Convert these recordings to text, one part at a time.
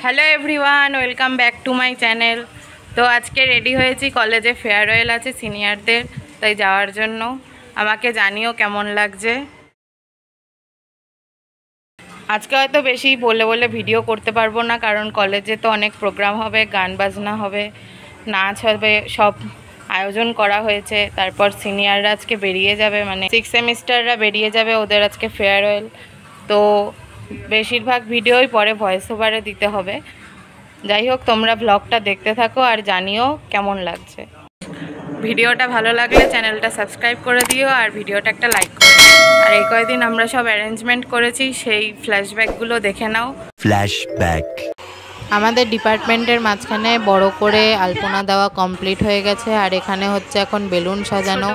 Hello everyone, welcome back to my channel. তো আজকে ready হয়েছি, কলেজে ফেয়ারওয়েল আছে সিনিয়রদের, তাই যাওয়ার জন্য। আমাকে জানিও কেমন লাগছে। আজকে হয়তো বেশি বলে বলে ভিডিও করতে পারবো না, কারণ কলেজে তো অনেক প্রোগ্রাম হবে, গান বাজনা হবে, নাচ হবে, সব আয়োজন করা হয়েছে। তারপর সিনিয়ররা আজকে বেরিয়ে যাবে, মানে 6 সেমিস্টাররা বেরিয়ে যাবে, ওদের আজকে ফেয়ারওয়েল। তো বেশিরভাগ ভিডিওই পরে ভয়েস ওভারে দিতে হবে। যাই হোক, তোমরা ব্লগটা দেখতে থাকো আর জানিও কেমন লাগছে। ভিডিওটা ভালো লাগলে চ্যানেলটা সাবস্ক্রাইব করে দিও আর ভিডিওটা একটা লাইক করো। আর এই কয়েকদিন আমরা সব অ্যারেঞ্জমেন্ট করেছি, সেই ফ্ল্যাশব্যাকগুলো দেখে নাও। ফ্ল্যাশব্যাক। আমাদের ডিপার্টমেন্টের মাঝখানে বড় করে আলপনা দেওয়া কমপ্লিট হয়ে গেছে, আর এখানে হচ্ছে এখন বেলুন সাজানো,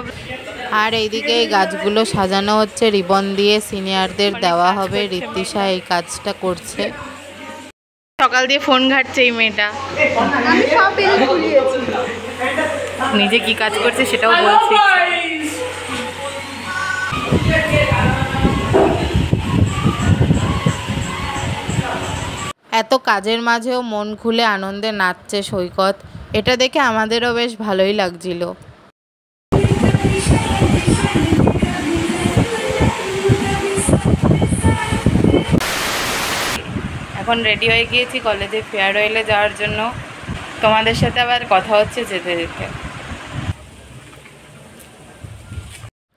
আর এইদিকে এই গাছগুলো সাজানো হচ্ছে রিবন দিয়ে, সিনিয়রদের দেওয়া হবে। ঋত্বিষা এই কাজটা করছে। সকাল দিয়ে ফোন ঘাটছে এই মেয়েটা, নিজে কি কাজ করছে সেটাও বলছি। এত কাজের মাঝেও মন খুলে আনন্দে নাচছে সৈকত, এটা দেখে আমাদেরও বেশ ভালোই লাগছিল। এখন রেডি হয়ে গিয়েছি কলেজে ফেয়ারওয়েলে যাওয়ার জন্য। তোমাদের সাথে আবার কথা হচ্ছে যেতে যেতে।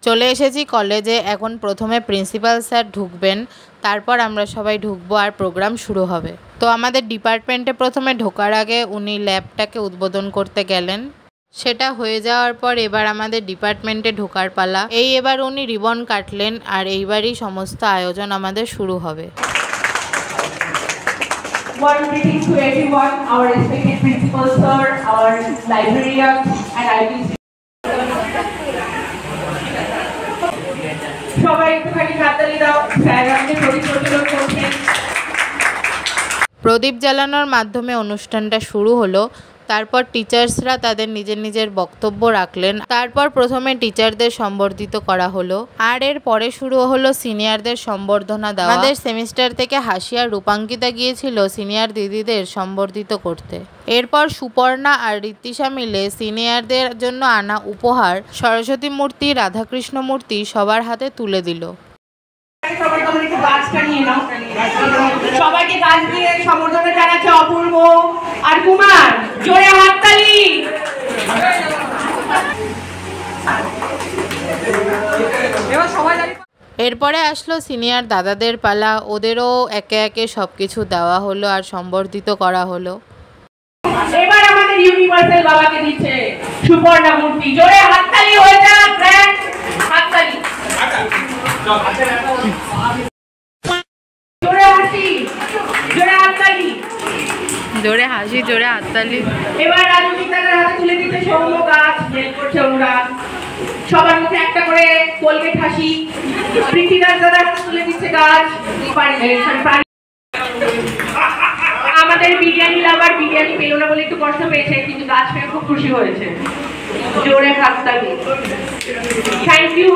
চলে এসেছি কলেজে। এখন প্রথমে প্রিন্সিপাল স্যার ঢুকবেন, তারপর আমরা সবাই ঢুকবো আর প্রোগ্রাম শুরু হবে। তো আমাদের ডিপার্টমেন্টে প্রথমে ঢোকার আগে উনি ল্যাবটাকে উদ্বোধন করতে গেলেন। সেটা হয়ে যাওয়ার পর এবার আমাদের ডিপার্টমেন্টে ঢোকার পালা। এবার উনি রিবন কাটলেন, আর এইবারই সমস্ত আয়োজন আমাদের শুরু হবে। Warm greetings to everyone, our respected principal sir, our librarian, and IBC. সবাই একটুখানি হাততালি দাও, স্যার আমাদের প্রদীপ প্রজ্বলন করছেন। প্রদীপ জ্বালানোর মাধ্যমে অনুষ্ঠানটা শুরু হলো। তারপর টিচার্সরা তাদের নিজের নিজের বক্তব্য রাখলেন। তারপর প্রথমে টিচারদের সম্বর্ধিত করা হলো, আর এর পরে শুরু হলো সিনিয়রদের সম্বর্ধনা দেওয়া। আমাদের সেমিস্টার থেকে হাসি আর রূপাঙ্কিতা গিয়েছিল সিনিয়র দিদিদের সম্বর্ধিত করতে। এরপর সুপর্ণা আর ঋত্বিষা মিলে সিনিয়রদের জন্য আনা উপহার সরস্বতী মূর্তি, রাধাকৃষ্ণ মূর্তি সবার হাতে তুলে দিল। সবাইকে গাছ দিয়ে সম্বর্ধনা জানাচ্ছে অপূর্ব আর কুমার, জোরে হাততালি। এরপরে আসলো সিনিয়র দাদাদের পালা। ওদেরও একে একে সবকিছু দেওয়া হলো আর সম্বর্ধিত করা হলো। এবার আমাদের ইউনিভার্সাল বাবাকে দিচ্ছে সুপর্ণা মূর্তি, জোরে হাততালি হয়ে যাক, গ্র্যান্ড হাততালি। জোরে হাসি, জোরে হাততালি, জোরে হাসি, জোরে হাততালি। এবার রাজনীতি দাদার হাতে তুলে দিচ্ছে সৌম্য গাছ, হেল্প করছে অনুরাগ। সবার মুখে একটা করে কোলগেট হাসি। পৃথিবীর দাদার হাতে তুলে দিচ্ছে গাছ। আমাদের বিরিয়ানি লাভার বিরিয়ানি পেল না বলে একটু কষ্ট পেয়েছে, কিন্তু গাছ পেয়ে খুব খুশি হয়েছে। জোরে হাততালি। Thank you.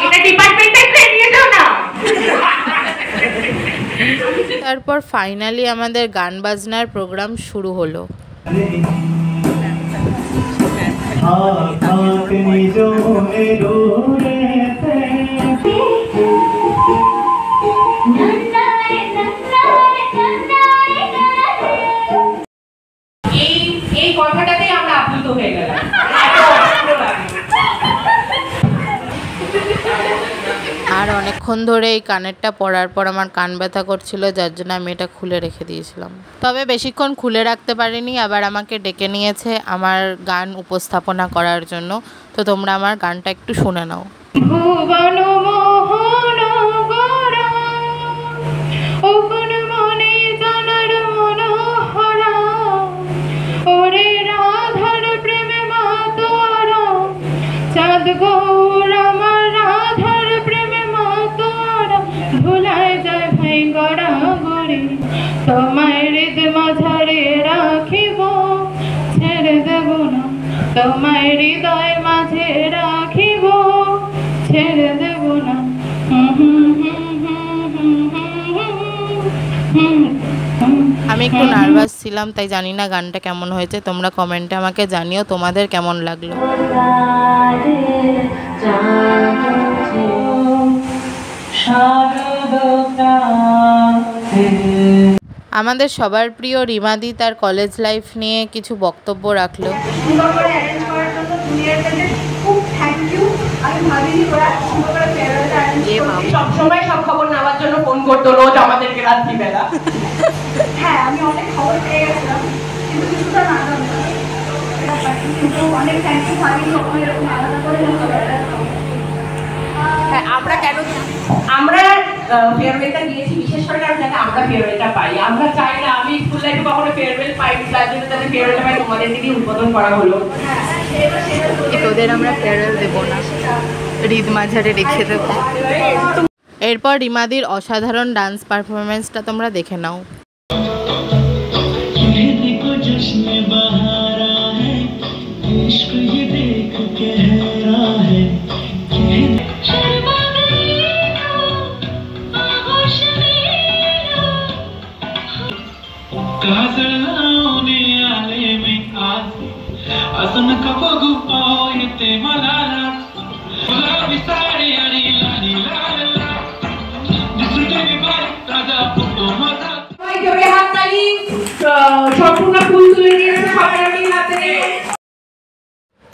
এটা ডিপার্টমেন্টে নিয়ে যাও না। তারপর ফাইনালি আমাদের গান বাজনার প্রোগ্রাম শুরু হলো। এই কথাটাতেই আমরা আপ্লুত হয়ে গেলাম। আর অনেকক্ষণ ধরে এই কানেরটা পরার পর আমার কান ব্যথা করছিল, যার জন্য আমি এটা খুলে রেখে দিয়েছিলাম। তবে বেশিক্ষণ খুলে রাখতে পারিনি, আবার আমাকে ডেকে নিয়েছে আমার গান উপস্থাপনা করার জন্য। তো তোমরা আমার গানটা একটু শুনে নাও। তোমায় হৃদ মাঝারে রাখিব, ছেড়ে দেব না। তোমায় হৃদয় মাঝে রাখিব, ছেড়ে দেব না। আমি একটু নার্ভাস ছিলাম, তাই জানি না গানটা কেমন হয়েছে। তোমরা কমেন্টে আমাকে জানিও তোমাদের কেমন লাগলো। আমাদের সবার প্রিয় রিমাদি তার কলেজ লাইফ নিয়ে কিছু বক্তব্য রাখলো। সবসময় সব খবর নেওয়ার জন্য ফোন করতো রোজ আমাদেরকে রাত্রিবেলা। হ্যাঁ, আমি অনেক খবর পেয়ে গেছিলাম, কিন্তু কিছুটা না অনেক থ্যাংক ইউ ভাবি, এরকম আলাদা করে। হ্যাঁ, আমরা ফেয়ারওয়েলটা দিয়েছি বিশেষ করে কারণ যাতে আমরা ফেয়ারওয়েলটা পাই। আমরা চাই না, আমি স্কুল লাইফে কখনো ফেয়ারওয়েল পাইনি, তার জন্য যাতে ফেয়ারওয়েলটা পাই তোমাদের দিকে উদ্বোধন করা হলো। তোদের আমরা ফেয়ারওয়েল দেবো না, রিদ মাঝারে রেখে দেবো। এরপর রিমাদির অসাধারণ ডান্স পারফরমেন্সটা তোমরা দেখে নাও।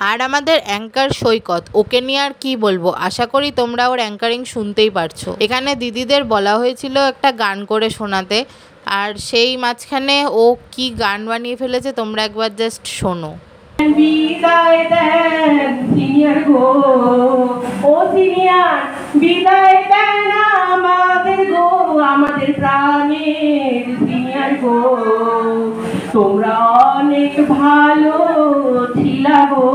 আর আমাদের অ্যাঙ্কার সৈকত, ওকে নিয়ে আর কি বলবো, আশা করি তোমরা ওর অ্যাঙ্কারিং শুনতেই পারছো। এখানে দিদিদের বলা হয়েছিল একটা গান করে শোনাতে, আর সেই মাঝখানে ও কি গান বানিয়ে ফেলেছে তোমরা একবার জাস্ট শোনো। বিদায় দেন সিনিয়র গো, ও সিনিয়র বিদায় দেন আমাদের গো, আমাদের প্রাণের সিনিয়র গো, তোমরা অনেক ভালো ছিলা গো।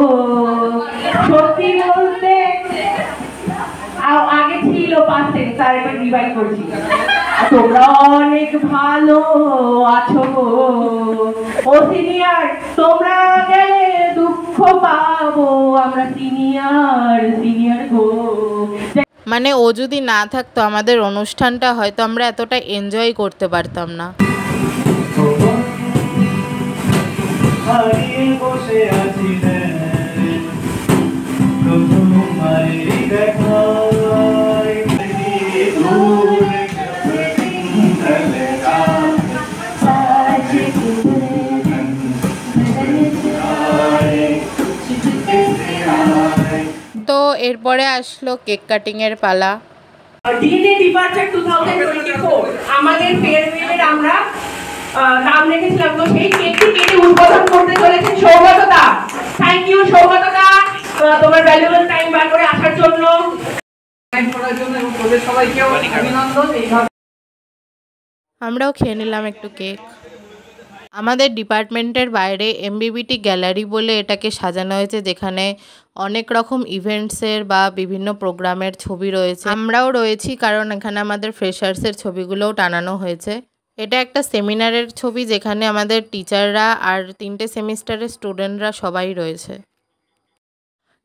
সত্যি বলতে আগে ছিল পাশে, তার এবার রিভাইভ করছি। তোমরা অনেক ভালো আছো গো, ও সিনিয়র তোমরা গেলে দুঃখ পাবো আমরা সিনিয়র গো। মানে ও যদি না থাকতো আমাদের অনুষ্ঠানটা হয়তো আমরা এতটা এনজয় করতে পারতাম না। তো এরপরে আসলো কেক কাটিং এর পালা। ডিএনএ ডিপার্চার 2024 আমাদের ফেয়ারওয়েলের আমরা নাম রেখেছিলাম, তো সেই কেকটি কেটে উদ্বোধন করতে চলেছেন সৌগতদা। থ্যাংক ইউ সৌগতদা, তোমার ভ্যালুয়েবল টাইম বার করে আসার জন্য। সবাইকেও অভিনন্দন। আমরাও খেয়ে নিলাম একটু কেক। আমাদের ডিপার্টমেন্টের বাইরে এমবিবিটি গ্যালারি বলে এটাকে সাজানো হয়েছে, যেখানে অনেক রকম ইভেন্টসের বা বিভিন্ন প্রোগ্রামের ছবি রয়েছে। আমরাও রয়েছি কারণ এখানে আমাদের ফ্রেশার্সের ছবিগুলোও টানানো হয়েছে। এটা একটা সেমিনারের ছবি যেখানে আমাদের টিচাররা আর 3টে সেমিস্টারের স্টুডেন্টরা সবাই রয়েছে।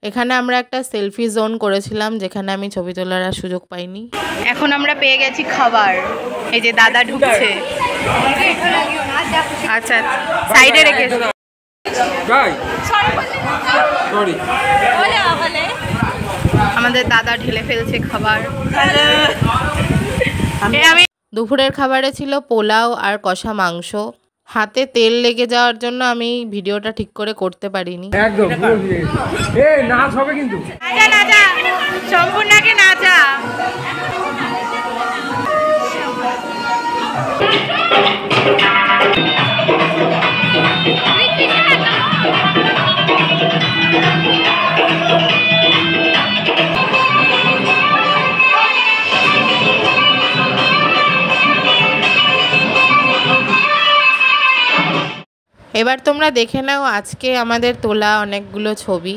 এখানে আমরা একটা সেলফি জোন করেছিলাম যেখানে আমি ছবি তোলার আর সুযোগ পাইনি। এখন আমরা পেয়ে গেছি খাবার, এই যে দাদা ঢুকছে। আচ্ছা সাইডে রেখে আমাদের দাদা ঢেলে ফেলছে খাবার। আমি দুপুরের খাবারে ছিল পোলাও আর কষা মাংস। হাতে তেল লেগে যাওয়ার জন্য আমি ভিডিওটা ঠিক করে করতে পারিনি। একদম নাচ হবে কিন্তু। নাচা সম্পূর্ণকে নাচা। এবার তোমরা দেখে নাও আজকে আমাদের তোলা অনেকগুলো ছবি।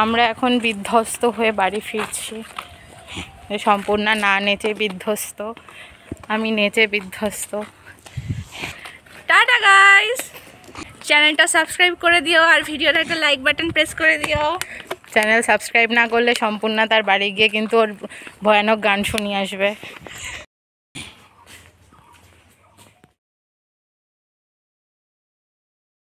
আমরা এখন বিধ্বস্ত হয়ে বাড়ি ফিরছি। সম্পূর্ণ না নেচে বিধ্বস্ত, আমি নেচে বিধ্বস্ত। Tata guys. চ্যানেলটা সাবস্ক্রাইব করে দিও আর ভিডিওতে একটা লাইক বাটন প্রেস করে দিও। চ্যানেল সাবস্ক্রাইব না করলে সম্পূর্ণ তার বাড়ি গিয়ে কিন্তু ওর ভয়ানক গান শুনিয়ে আসবে।